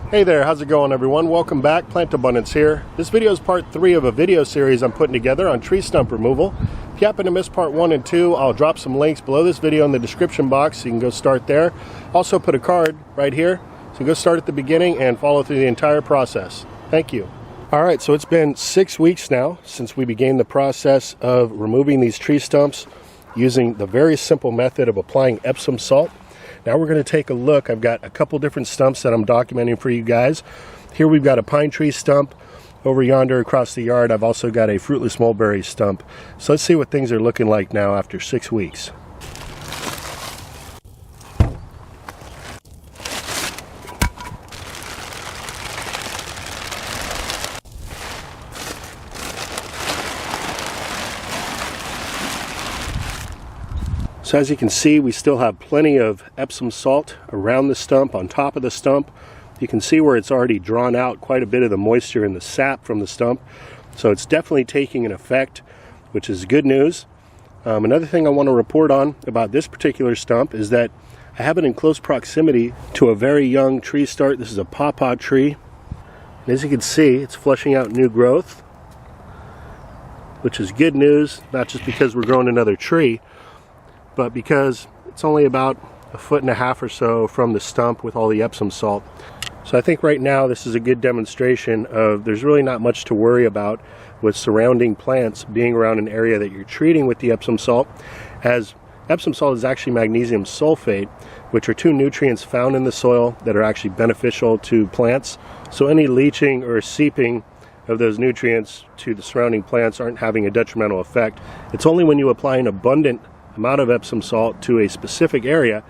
Hey there, how's it going everyone? Welcome back, Plant Abundance here. This video is part 3 of a video series I'm putting together on tree stump removal. If you happen to miss part 1 and 2, I'll drop some links below this video in the description box so you can go start there. Also put a card right here, so go start at the beginning and follow through the entire process. Thank you. Alright, so it's been 6 weeks now since we began the process of removing these tree stumps using the very simple method of applying Epsom salt. Now we're going to take a look. I've got a couple different stumps that I'm documenting for you guys. Here we've got a pine tree stump. Over yonder across the yard I've also got a fruitless mulberry stump. So let's see what things are looking like now after 6 weeks. So as you can see, we still have plenty of Epsom salt around the stump, on top of the stump. You can see where it's already drawn out quite a bit of the moisture and the sap from the stump. So it's definitely taking an effect, which is good news. Another thing I want to report on about this particular stump is that I have it in close proximity to a very young tree start. This is a pawpaw tree. And as you can see, it's flushing out new growth, which is good news, not just because we're growing another tree, but because it's only about 1.5 feet or so from the stump with all the Epsom salt. So I think right now this is a good demonstration of there's really not much to worry about with surrounding plants being around an area that you're treating with the Epsom salt, as Epsom salt is actually magnesium sulfate, which are 2 nutrients found in the soil that are actually beneficial to plants. So any leaching or seeping of those nutrients to the surrounding plants aren't having a detrimental effect. It's only when you apply an abundant amount of Epsom salt to a specific area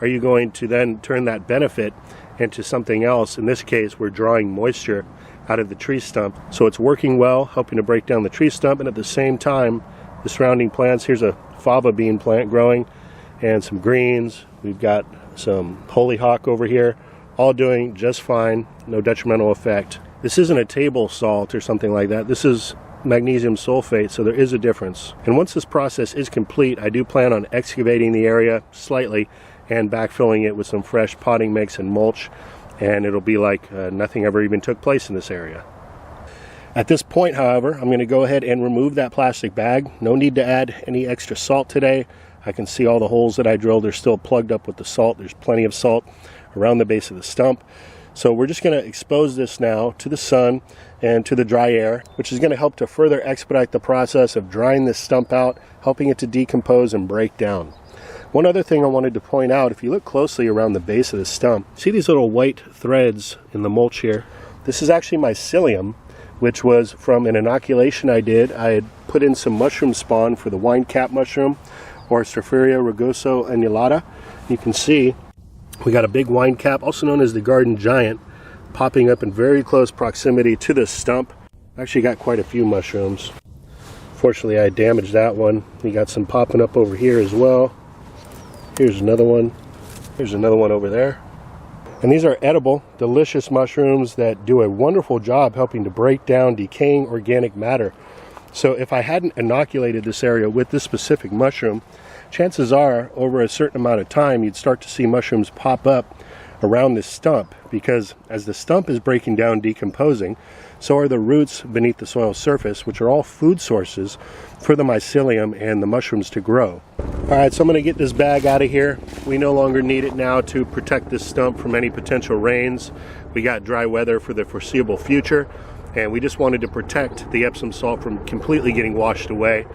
are you going to then turn that benefit into something else. In this case, we're drawing moisture out of the tree stump, so it's working well, helping to break down the tree stump, and at the same time the surrounding plants, here's a fava bean plant growing and some greens, we've got some hollyhock over here, all doing just fine, no detrimental effect. This isn't a table salt or something like that. This is magnesium sulfate, so there is a difference. And once this process is complete, I do plan on excavating the area slightly and backfilling it with some fresh potting mix and mulch, and it'll be like nothing ever even took place in this area. At this point, however, I'm going to go ahead and remove that plastic bag. No need to add any extra salt today. I can see all the holes that I drilled are still plugged up with the salt. There's plenty of salt around the base of the stump. So we're just going to expose this now to the sun and to the dry air, which is going to help to further expedite the process of drying this stump out, helping it to decompose and break down. One other thing I wanted to point out, if you look closely around the base of the stump, see these little white threads in the mulch here? This is actually mycelium, which was from an inoculation I did. I had put in some mushroom spawn for the wine cap mushroom, or Stropharia rugosa annulata. You can see we got a big wine cap, also known as the garden giant, popping up in very close proximity to this stump. Actually got quite a few mushrooms. Fortunately, I damaged that one. We got some popping up over here as well. Here's another one. Here's another one over there. And these are edible, delicious mushrooms that do a wonderful job helping to break down decaying organic matter. So if I hadn't inoculated this area with this specific mushroom, chances are, over a certain amount of time, you'd start to see mushrooms pop up around this stump, because as the stump is breaking down, decomposing, so are the roots beneath the soil surface, which are all food sources for the mycelium and the mushrooms to grow. Alright, so I'm going to get this bag out of here. We no longer need it now to protect this stump from any potential rains. We got dry weather for the foreseeable future, and we just wanted to protect the Epsom salt from completely getting washed away.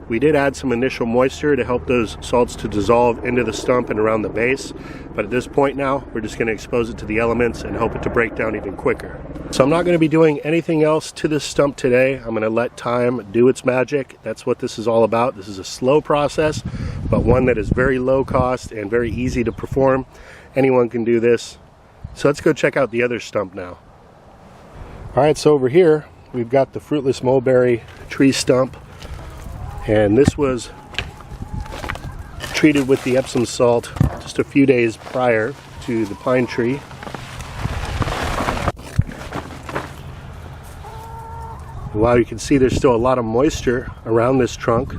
We did add some initial moisture to help those salts to dissolve into the stump and around the base, but at this point now we're just going to expose it to the elements and help it to break down even quicker. So I'm not going to be doing anything else to this stump today. I'm going to let time do its magic. That's what this is all about. This is a slow process, but one that is very low cost and very easy to perform. Anyone can do this. So let's go check out the other stump now. Alright, so over here we've got the fruitless mulberry tree stump. And this was treated with the Epsom salt just a few days prior to the pine tree. Wow, you can see there's still a lot of moisture around this trunk.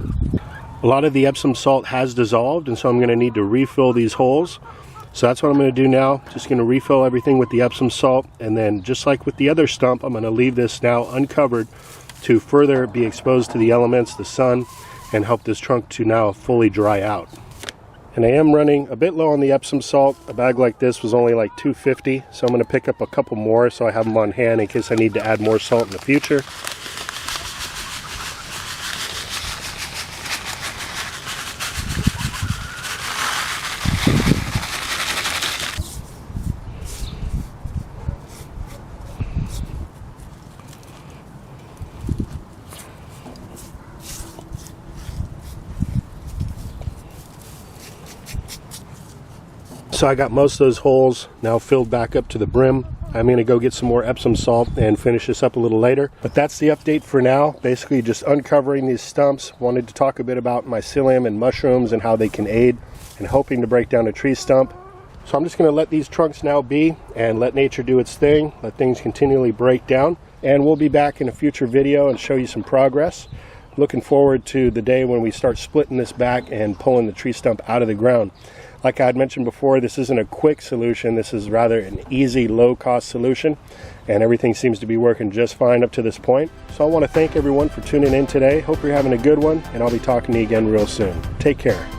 A lot of the Epsom salt has dissolved, and so I'm going to need to refill these holes. So that's what I'm going to do now. Just going to refill everything with the Epsom salt, and then just like with the other stump, I'm going to leave this now uncovered to further be exposed to the elements, the sun, and help this trunk to now fully dry out. And I am running a bit low on the Epsom salt. A bag like this was only like $2.50, so I'm going to pick up a couple more so I have them on hand in case I need to add more salt in the future. So I got most of those holes now filled back up to the brim. I'm going to go get some more Epsom salt and finish this up a little later. But that's the update for now. Basically just uncovering these stumps. Wanted to talk a bit about mycelium and mushrooms and how they can aid in helping to break down a tree stump. So I'm just going to let these trunks now be and let nature do its thing. Let things continually break down. And we'll be back in a future video and show you some progress. Looking forward to the day when we start splitting this back and pulling the tree stump out of the ground. Like I had mentioned before, this isn't a quick solution. This is rather an easy, low-cost solution, and everything seems to be working just fine up to this point. So I want to thank everyone for tuning in today. Hope you're having a good one, and I'll be talking to you again real soon. Take care.